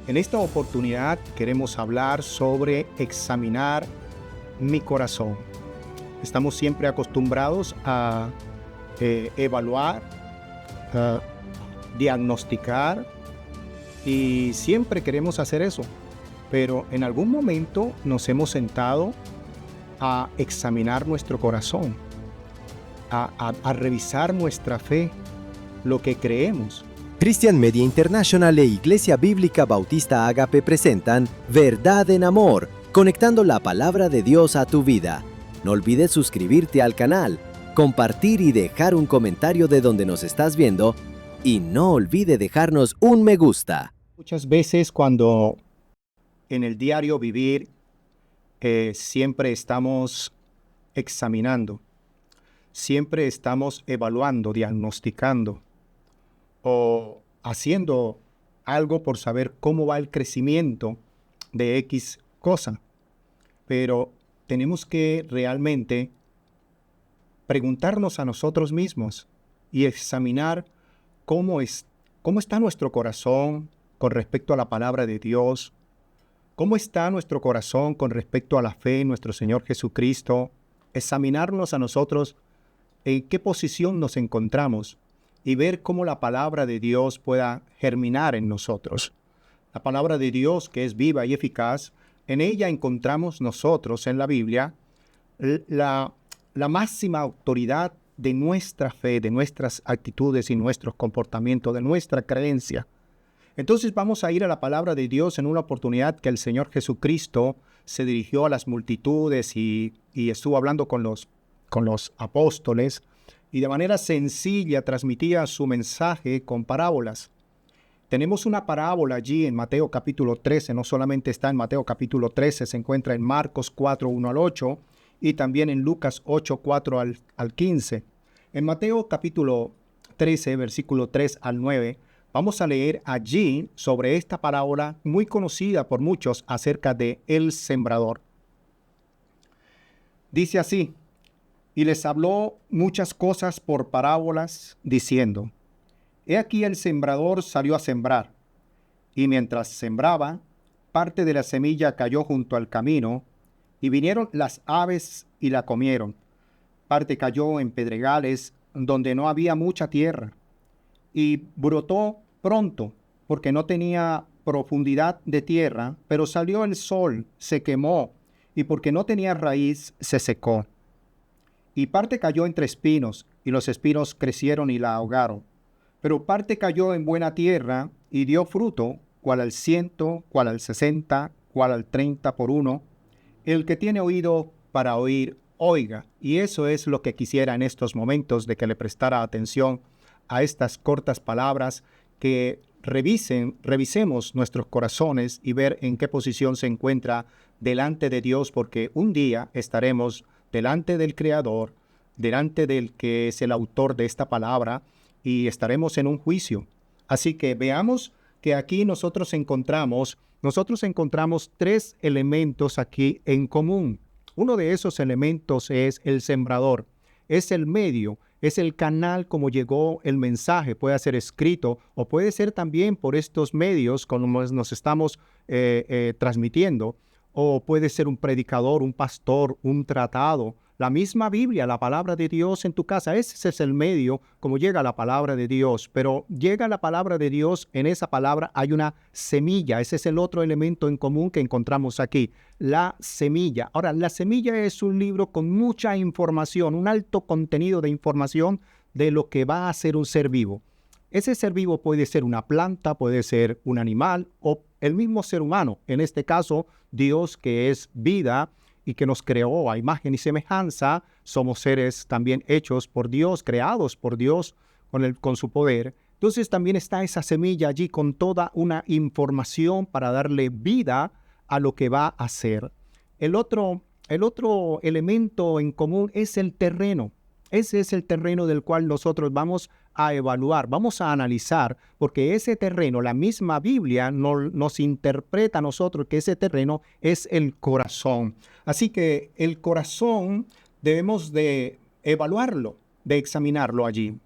En esta oportunidad queremos hablar sobre examinar mi corazón. Estamos siempre acostumbrados a evaluar, a diagnosticar y siempre queremos hacer eso. Pero en algún momento nos hemos sentado a examinar nuestro corazón, a revisar nuestra fe, lo que creemos. Christian Media International e Iglesia Bíblica Bautista Ágape presentan Verdad en Amor, conectando la palabra de Dios a tu vida. No olvides suscribirte al canal, compartir y dejar un comentario de donde nos estás viendo, y no olvide dejarnos un me gusta. Muchas veces cuando en el diario vivir siempre estamos examinando, siempre estamos evaluando, diagnosticando o haciendo algo por saber cómo va el crecimiento de X cosa. Pero tenemos que realmente preguntarnos a nosotros mismos y examinar cómo está nuestro corazón con respecto a la palabra de Dios, cómo está nuestro corazón con respecto a la fe en nuestro Señor Jesucristo, examinarnos a nosotros en qué posición nos encontramos y ver cómo la palabra de Dios pueda germinar en nosotros. La palabra de Dios, que es viva y eficaz, en ella encontramos nosotros en la Biblia la máxima autoridad de nuestra fe, de nuestras actitudes y nuestros comportamientos, de nuestra creencia. Entonces vamos a ir a la palabra de Dios en una oportunidad que el Señor Jesucristo se dirigió a las multitudes y estuvo hablando con los apóstoles y de manera sencilla transmitía su mensaje con parábolas. Tenemos una parábola allí en Mateo capítulo 13, no solamente está en Mateo capítulo 13, se encuentra en Marcos 4, 1 al 8 y también en Lucas 8, 4 al 15. En Mateo capítulo 13, versículo 3 al 9, vamos a leer allí sobre esta parábola muy conocida por muchos acerca de el sembrador. Dice así: y les habló muchas cosas por parábolas, diciendo: He aquí el sembrador salió a sembrar, y mientras sembraba, parte de la semilla cayó junto al camino, y vinieron las aves y la comieron. Parte cayó en pedregales, donde no había mucha tierra, y brotó pronto, porque no tenía profundidad de tierra, pero salió el sol, se quemó, y porque no tenía raíz, se secó. Y parte cayó entre espinos, y los espinos crecieron y la ahogaron. Pero parte cayó en buena tierra, y dio fruto, cual al 100, cual al 60, cual al 30 por uno. El que tiene oído para oír, oiga. Y eso es lo que quisiera en estos momentos, de que le prestara atención a estas cortas palabras, que revisemos nuestros corazones y ver en qué posición se encuentra delante de Dios, porque un día estaremos delante del Creador, delante del que es el autor de esta palabra, y estaremos en un juicio. Así que veamos que aquí nosotros encontramos tres elementos aquí en común. Uno de esos elementos es el sembrador, es el medio, es el canal como llegó el mensaje. Puede ser escrito o puede ser también por estos medios como nos estamos transmitiendo, o puede ser un predicador, un pastor, un tratado, la misma Biblia, la palabra de Dios en tu casa. Ese es el medio como llega la palabra de Dios, pero llega la palabra de Dios, en esa palabra hay una semilla. Ese es el otro elemento en común que encontramos aquí, la semilla. Ahora, la semilla es un libro con mucha información, un alto contenido de información de lo que va a ser un ser vivo. Ese ser vivo puede ser una planta, puede ser un animal o el mismo ser humano. En este caso, Dios, que es vida y que nos creó a imagen y semejanza, somos seres también hechos por Dios, creados por Dios con su poder. Entonces también está esa semilla allí con toda una información para darle vida a lo que va a ser. El otro elemento en común es el terreno. Ese es el terreno del cual nosotros vamos a evaluar, vamos a analizar, porque ese terreno, la misma Biblia nos interpreta a nosotros que ese terreno es el corazón. Así que el corazón debemos de evaluarlo, de examinarlo allí.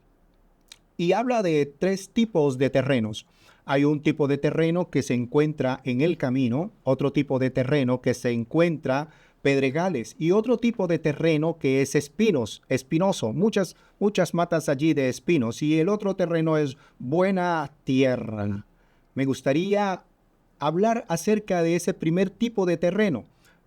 Y habla de tres tipos de terrenos. Hay un tipo de terreno que se encuentra en el camino, otro tipo de terreno que se encuentra pedregales y otro tipo de terreno que es espinoso, muchas matas allí de espinos, y el otro terreno es buena tierra. Me gustaría hablar acerca de ese primer tipo de terreno.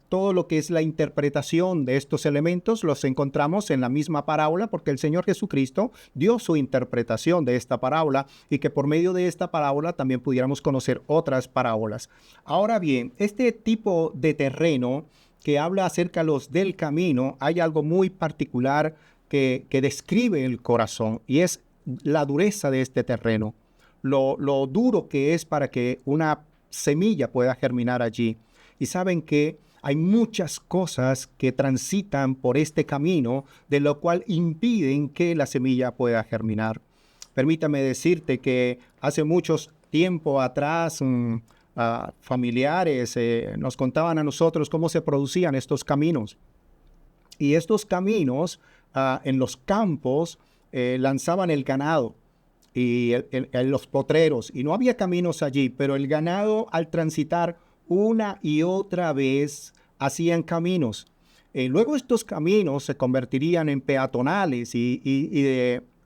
Todo lo que es la interpretación de estos elementos los encontramos en la misma parábola, porque el Señor Jesucristo dio su interpretación de esta parábola, y que por medio de esta parábola también pudiéramos conocer otras parábolas. Ahora bien, este tipo de terreno que habla acerca de los del camino, hay algo muy particular que describe el corazón, y es la dureza de este terreno, lo duro que es para que una semilla pueda germinar allí. Y saben que hay muchas cosas que transitan por este camino, de lo cual impiden que la semilla pueda germinar. Permítame decirte que hace mucho tiempo atrás, familiares nos contaban a nosotros cómo se producían estos caminos. Y estos caminos en los campos lanzaban el ganado y los potreros, y no había caminos allí, pero el ganado, al transitar una y otra vez, hacían caminos. Luego estos caminos se convertirían en peatonales y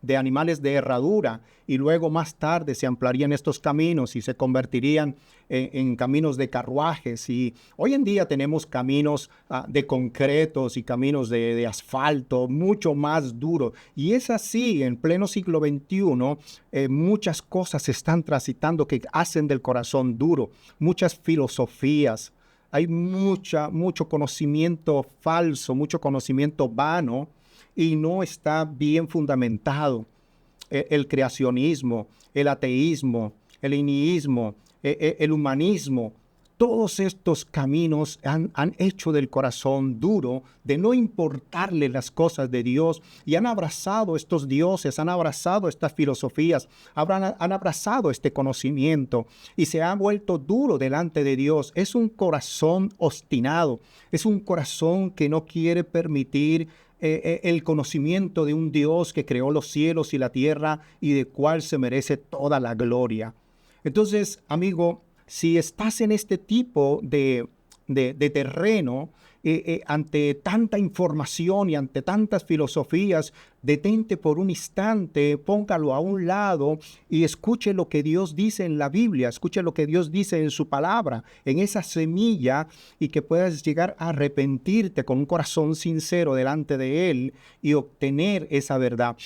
de animales de herradura, y luego más tarde se ampliarían estos caminos y se convertirían en caminos de carruajes. Y hoy en día tenemos caminos de concretos y caminos de asfalto mucho más duros. Y es así, en pleno siglo XXI, muchas cosas se están transitando que hacen del corazón duro, muchas filosofías. Hay mucho conocimiento falso, mucho conocimiento vano, y no está bien fundamentado. El creacionismo, el ateísmo, el nihilismo, el humanismo, todos estos caminos han hecho del corazón duro, de no importarle las cosas de Dios, y han abrazado estos dioses, han abrazado estas filosofías, han abrazado este conocimiento, y se ha vuelto duro delante de Dios. Es un corazón obstinado, es un corazón que no quiere permitir el conocimiento de un Dios que creó los cielos y la tierra, y de cual se merece toda la gloria. Entonces, amigo, si estás en este tipo de terreno, ante tanta información y ante tantas filosofías, detente por un instante, póngalo a un lado y escuche lo que Dios dice en la Biblia, escuche lo que Dios dice en su palabra, en esa semilla, y que puedas llegar a arrepentirte con un corazón sincero delante de Él y obtener esa verdad.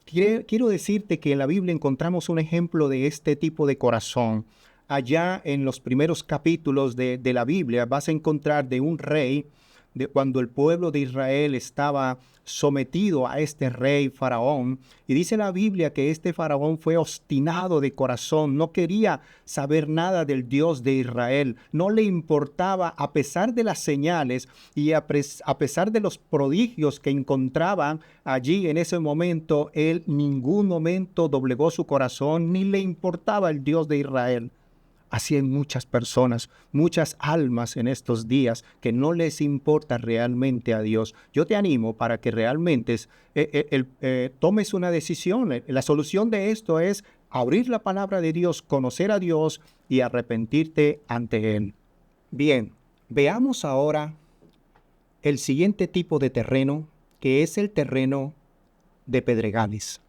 Quiero decirte que en la Biblia encontramos un ejemplo de este tipo de corazón. Allá en los primeros capítulos de la Biblia vas a encontrar de un rey, de cuando el pueblo de Israel estaba sometido a este rey Faraón. Y dice la Biblia que este Faraón fue obstinado de corazón, no quería saber nada del Dios de Israel, no le importaba, a pesar de las señales y a pesar de los prodigios que encontraban allí en ese momento, él en ningún momento doblegó su corazón, ni le importaba el Dios de Israel. Así hay muchas personas, muchas almas en estos días que no les importa realmente a Dios. Yo te animo para que realmente tomes una decisión. La solución de esto es abrir la palabra de Dios, conocer a Dios y arrepentirte ante Él. Bien, veamos ahora el siguiente tipo de terreno, que es el terreno de pedregales.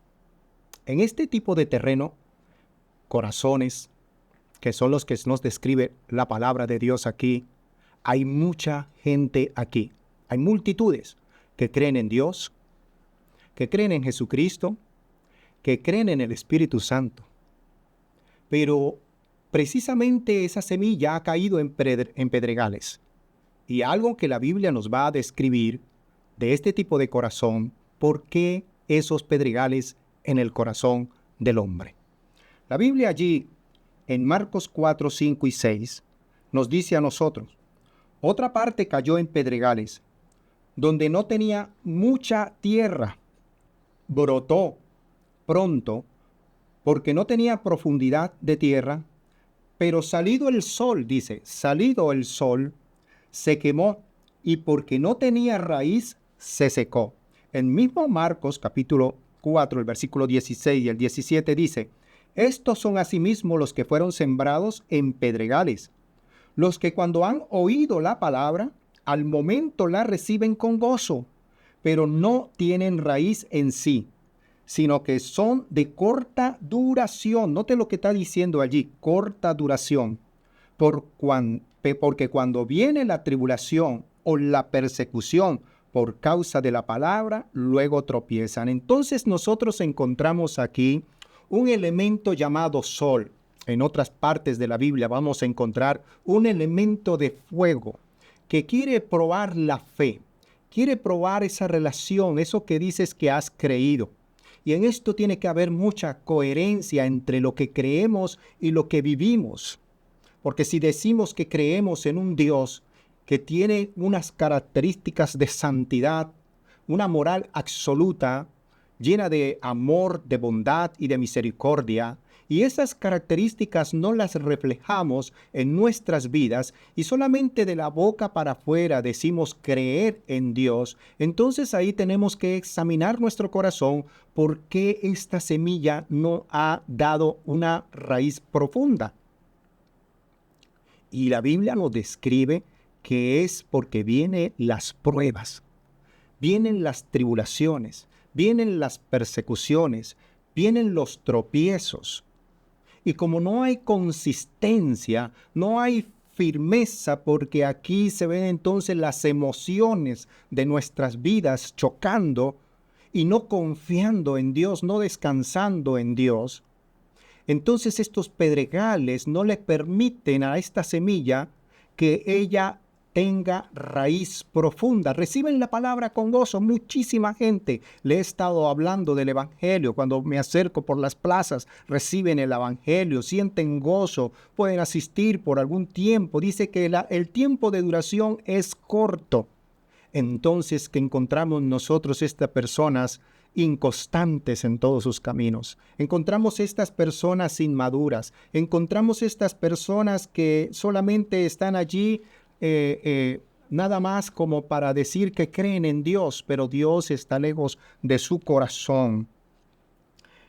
En este tipo de terreno, corazones, que son los que nos describe la palabra de Dios aquí, hay mucha gente aquí. Hay multitudes que creen en Dios, que creen en Jesucristo, que creen en el Espíritu Santo. Pero precisamente esa semilla ha caído en pedregales. Y algo que la Biblia nos va a describir de este tipo de corazón, ¿por qué esos pedregales en el corazón del hombre? La Biblia allí, en Marcos 4, 5 y 6, nos dice a nosotros: otra parte cayó en pedregales, donde no tenía mucha tierra. Brotó pronto, porque no tenía profundidad de tierra, pero salido el sol, dice, salido el sol, se quemó, y porque no tenía raíz, se secó. En mismo Marcos capítulo 4, el versículo 16 y el 17 dice: Estos son asimismo los que fueron sembrados en pedregales, los que cuando han oído la palabra, al momento la reciben con gozo, pero no tienen raíz en sí, sino que son de corta duración. Note lo que está diciendo allí, corta duración. Porque cuando viene la tribulación o la persecución por causa de la palabra, luego tropiezan. Entonces nosotros encontramos aquí un elemento llamado sol. En otras partes de la Biblia vamos a encontrar un elemento de fuego que quiere probar la fe, quiere probar esa relación, eso que dices que has creído. Y en esto tiene que haber mucha coherencia entre lo que creemos y lo que vivimos. Porque si decimos que creemos en un Dios que tiene unas características de santidad, una moral absoluta, llena de amor, de bondad y de misericordia, y esas características no las reflejamos en nuestras vidas y solamente de la boca para afuera decimos creer en Dios, entonces ahí tenemos que examinar nuestro corazón por qué esta semilla no ha dado una raíz profunda. Y la Biblia nos describe que es porque vienen las pruebas, vienen las tribulaciones, vienen las persecuciones, vienen los tropiezos. Y como no hay consistencia, no hay firmeza, porque aquí se ven entonces las emociones de nuestras vidas chocando y no confiando en Dios, no descansando en Dios. Entonces estos pedregales no le permiten a esta semilla que ella tenga raíz profunda. Reciben la palabra con gozo. Muchísima gente le he estado hablando del Evangelio. Cuando me acerco por las plazas, reciben el Evangelio, sienten gozo, pueden asistir por algún tiempo. Dice que el tiempo de duración es corto. Entonces, que encontramos nosotros estas personas inconstantes en todos sus caminos. Encontramos estas personas inmaduras. Encontramos estas personas que solamente están allí nada más como para decir que creen en Dios, pero Dios está lejos de su corazón.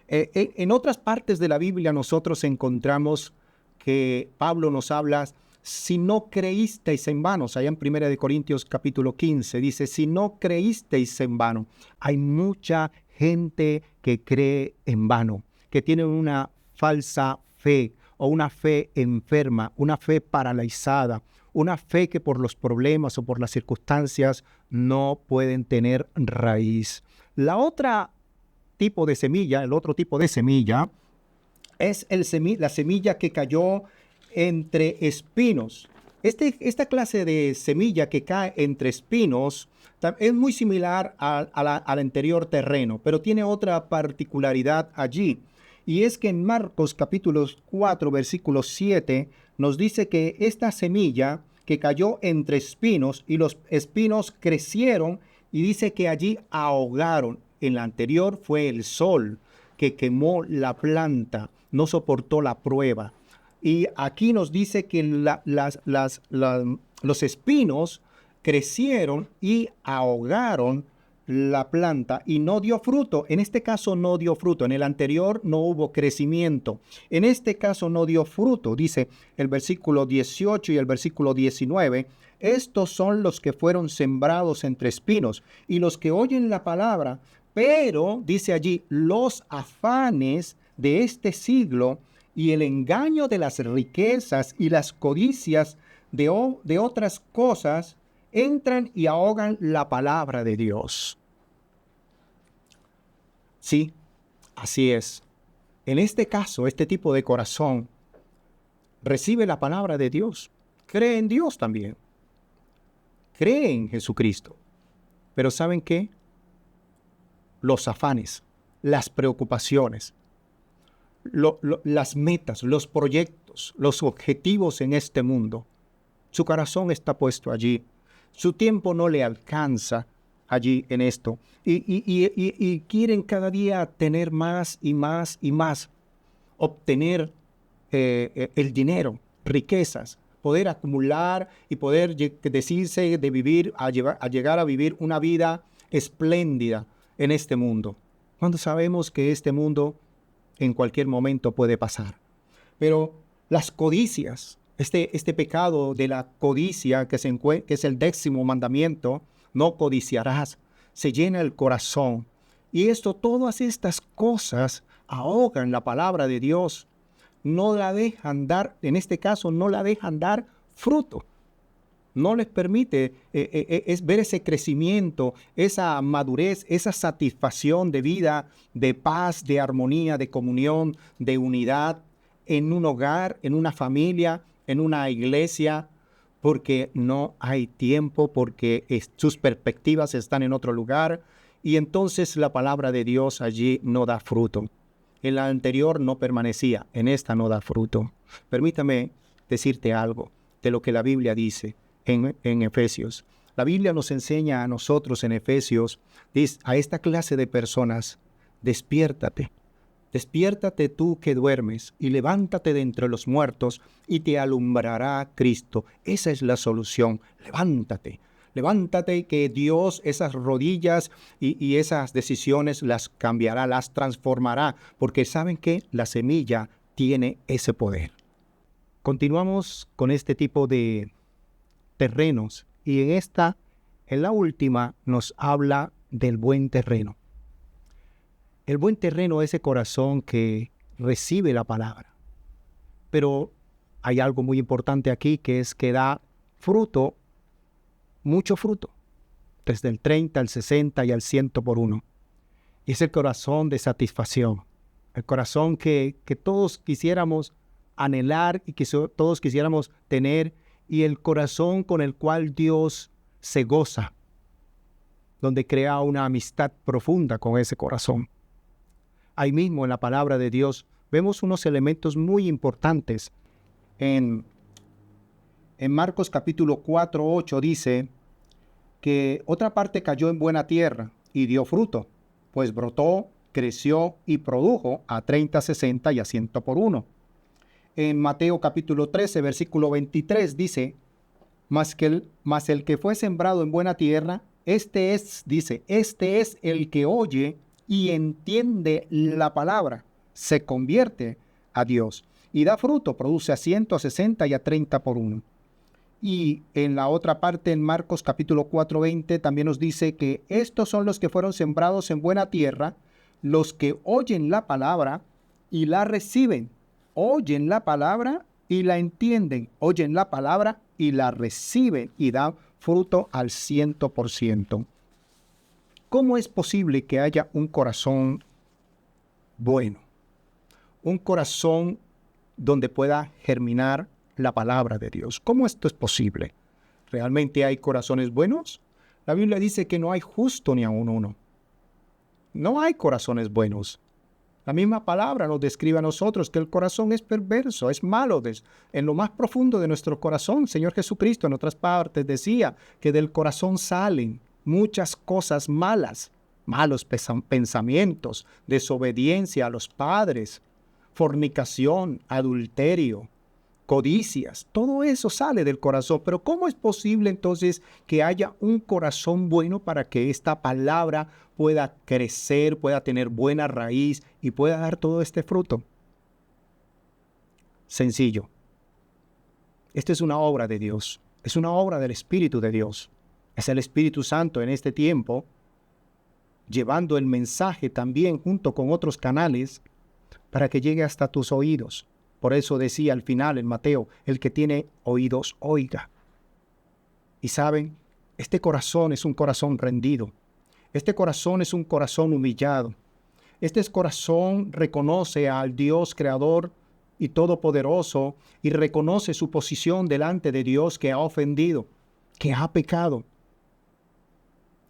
En otras partes de la Biblia nosotros encontramos que Pablo nos habla, si no creísteis en vano, allá en 1 Corintios capítulo 15, dice, si no creísteis en vano. Hay mucha gente que cree en vano, que tiene una falsa fe o una fe enferma, una fe paralizada, una fe que por los problemas o por las circunstancias no pueden tener raíz. El otro tipo de semilla es la semilla que cayó entre espinos. Esta clase de semilla que cae entre espinos es muy similar al anterior terreno, pero tiene otra particularidad allí. Y es que en Marcos capítulo 4, versículo 7, nos dice que esta semilla que cayó entre espinos y los espinos crecieron y dice que allí ahogaron. En la anterior fue el sol que quemó la planta, no soportó la prueba. Y aquí nos dice que los espinos crecieron y ahogaron la planta y no dio fruto. En este caso no dio fruto. En el anterior no hubo crecimiento. En este caso no dio fruto. Dice el versículo 18 y el versículo 19. Estos son los que fueron sembrados entre espinos y los que oyen la palabra, pero, dice allí, los afanes de este siglo y el engaño de las riquezas y las codicias de otras cosas entran y ahogan la palabra de Dios. Sí, así es. En este caso, este tipo de corazón recibe la palabra de Dios, cree en Dios también, cree en Jesucristo. Pero ¿saben qué? Los afanes, las preocupaciones, las metas, los proyectos, los objetivos en este mundo, su corazón está puesto allí. Su tiempo no le alcanza allí en esto. Y quieren cada día tener más y más y más. Obtener el dinero, riquezas, poder acumular y poder decirse de vivir, a llegar a vivir una vida espléndida en este mundo. Cuando sabemos que este mundo en cualquier momento puede pasar. Pero las codicias, este pecado de la codicia que es el 10º mandamiento, no codiciarás, se llena el corazón. Y todas estas cosas ahogan la palabra de Dios. No la dejan dar, en este caso, no la dejan dar fruto. No les permite ver ese crecimiento, esa madurez, esa satisfacción de vida, de paz, de armonía, de comunión, de unidad en un hogar, en una familia, en una iglesia, porque no hay tiempo, porque sus perspectivas están en otro lugar, y entonces la palabra de Dios allí no da fruto. En la anterior no permanecía, en esta no da fruto. Permítame decirte algo de lo que la Biblia dice en Efesios. La Biblia nos enseña a nosotros en Efesios, dice a esta clase de personas: despiértate. Despiértate tú que duermes y levántate de entre los muertos y te alumbrará Cristo. Esa es la solución. Levántate. Levántate, que Dios esas rodillas y esas decisiones las cambiará, las transformará, porque ¿saben qué? La semilla tiene ese poder. Continuamos con este tipo de terrenos y en la última, nos habla del buen terreno. El buen terreno es ese corazón que recibe la palabra. Pero hay algo muy importante aquí, que es que da fruto, mucho fruto, desde el 30 al 60 y al 100 por uno. Y es el corazón de satisfacción, el corazón que todos quisiéramos anhelar y que todos quisiéramos tener, y el corazón con el cual Dios se goza, donde crea una amistad profunda con ese corazón. Ahí mismo en la palabra de Dios vemos unos elementos muy importantes. En Marcos capítulo 4:8 dice que otra parte cayó en buena tierra y dio fruto, pues brotó, creció y produjo a 30, 60 y a 100 por uno. En Mateo capítulo 13, versículo 23 dice: Mas el que fue sembrado en buena tierra, este es el que oye y entiende la palabra, se convierte a Dios y da fruto, produce a 100, a 60 y a 30 por uno. Y en la otra parte, en Marcos capítulo 4:20, también nos dice que estos son los que fueron sembrados en buena tierra, los que oyen la palabra y la reciben. Oyen la palabra y la entienden. Oyen la palabra y la reciben y dan fruto al 100%. ¿Cómo es posible que haya un corazón bueno? Un corazón donde pueda germinar la palabra de Dios. ¿Cómo esto es posible? ¿Realmente hay corazones buenos? La Biblia dice que no hay justo ni aun uno. No hay corazones buenos. La misma palabra nos describe a nosotros que el corazón es perverso, es malo. En lo más profundo de nuestro corazón, Señor Jesucristo en otras partes decía que del corazón salen muchas cosas malas, malos pensamientos, desobediencia a los padres, fornicación, adulterio, codicias. Todo eso sale del corazón. Pero ¿cómo es posible entonces que haya un corazón bueno para que esta palabra pueda crecer, pueda tener buena raíz y pueda dar todo este fruto? Sencillo. Esto es una obra de Dios. Es una obra del Espíritu de Dios. Es el Espíritu Santo en este tiempo llevando el mensaje también junto con otros canales para que llegue hasta tus oídos. Por eso decía al final en Mateo: el que tiene oídos, oiga. Y saben, este corazón es un corazón rendido. Este corazón es un corazón humillado. Este corazón reconoce al Dios creador y todopoderoso y reconoce su posición delante de Dios, que ha ofendido, que ha pecado.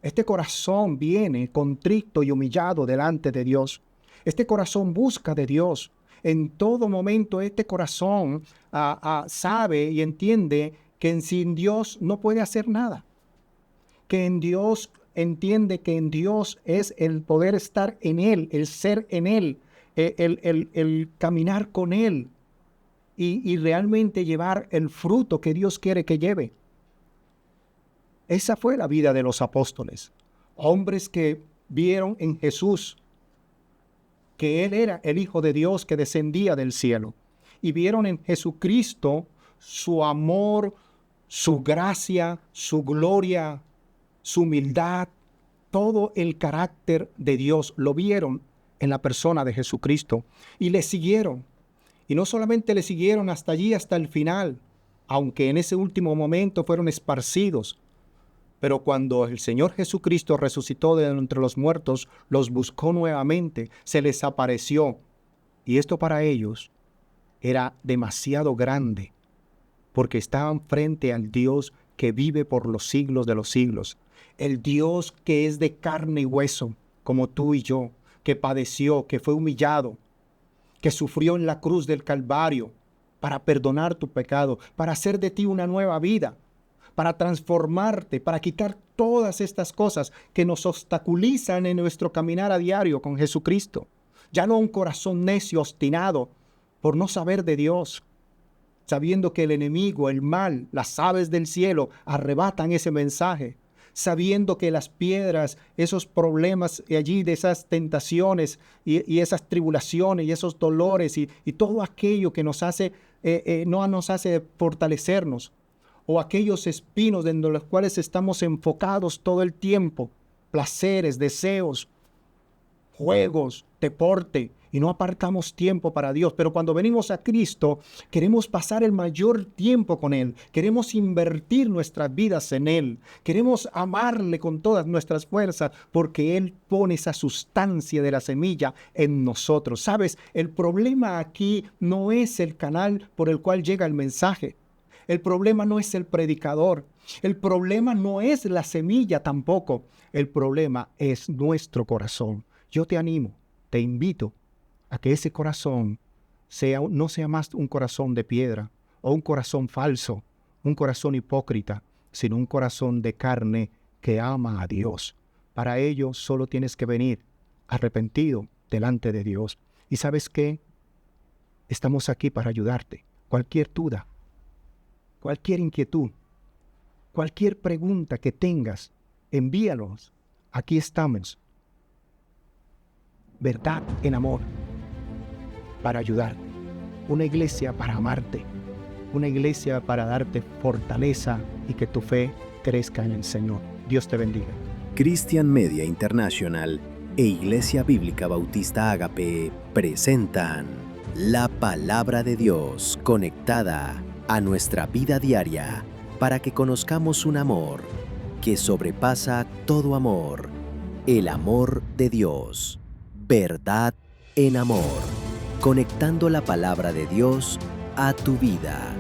Este corazón viene contrito y humillado delante de Dios. Este corazón busca de Dios. En todo momento este corazón sabe y entiende que sin Dios no puede hacer nada. Que en Dios entiende que en Dios es el poder estar en Él, el ser en Él, el caminar con Él y realmente llevar el fruto que Dios quiere que lleve. Esa fue la vida de los apóstoles. Hombres que vieron en Jesús que Él era el Hijo de Dios que descendía del cielo. Y vieron en Jesucristo su amor, su gracia, su gloria, su humildad, todo el carácter de Dios. Lo vieron en la persona de Jesucristo y le siguieron. Y no solamente le siguieron hasta allí, hasta el final, aunque en ese último momento fueron esparcidos. Pero cuando el Señor Jesucristo resucitó de entre los muertos, los buscó nuevamente, se les apareció. Y esto para ellos era demasiado grande, porque estaban frente al Dios que vive por los siglos de los siglos. El Dios que es de carne y hueso, como tú y yo, que padeció, que fue humillado, que sufrió en la cruz del Calvario para perdonar tu pecado, para hacer de ti una nueva vida, para transformarte, para quitar todas estas cosas que nos obstaculizan en nuestro caminar a diario con Jesucristo. Ya no un corazón necio, obstinado, por no saber de Dios, sabiendo que el enemigo, el mal, las aves del cielo arrebatan ese mensaje, sabiendo que las piedras, esos problemas allí de esas tentaciones y esas tribulaciones y esos dolores y todo aquello que nos hace, no nos hace fortalecernos, o aquellos espinos en los cuales estamos enfocados todo el tiempo, placeres, deseos, juegos, deporte, y no apartamos tiempo para Dios. Pero cuando venimos a Cristo, queremos pasar el mayor tiempo con Él. Queremos invertir nuestras vidas en Él. Queremos amarle con todas nuestras fuerzas, porque Él pone esa sustancia de la semilla en nosotros. ¿Sabes? El problema aquí no es el canal por el cual llega el mensaje. El problema no es el predicador. El problema no es la semilla tampoco. El problema es nuestro corazón. Yo te animo, te invito a que ese corazón no sea más un corazón de piedra o un corazón falso, un corazón hipócrita, sino un corazón de carne que ama a Dios. Para ello solo tienes que venir arrepentido delante de Dios. ¿Y sabes qué? Estamos aquí para ayudarte. Cualquier duda, cualquier inquietud, cualquier pregunta que tengas, envíalos. Aquí estamos. Verdad en amor, para ayudarte. Una iglesia para amarte. Una iglesia para darte fortaleza y que tu fe crezca en el Señor. Dios te bendiga. Christian Media International e Iglesia Bíblica Bautista Ágape presentan la Palabra de Dios conectada a nuestra vida diaria para que conozcamos un amor que sobrepasa todo amor, el amor de Dios. Verdad en amor, conectando la palabra de Dios a tu vida.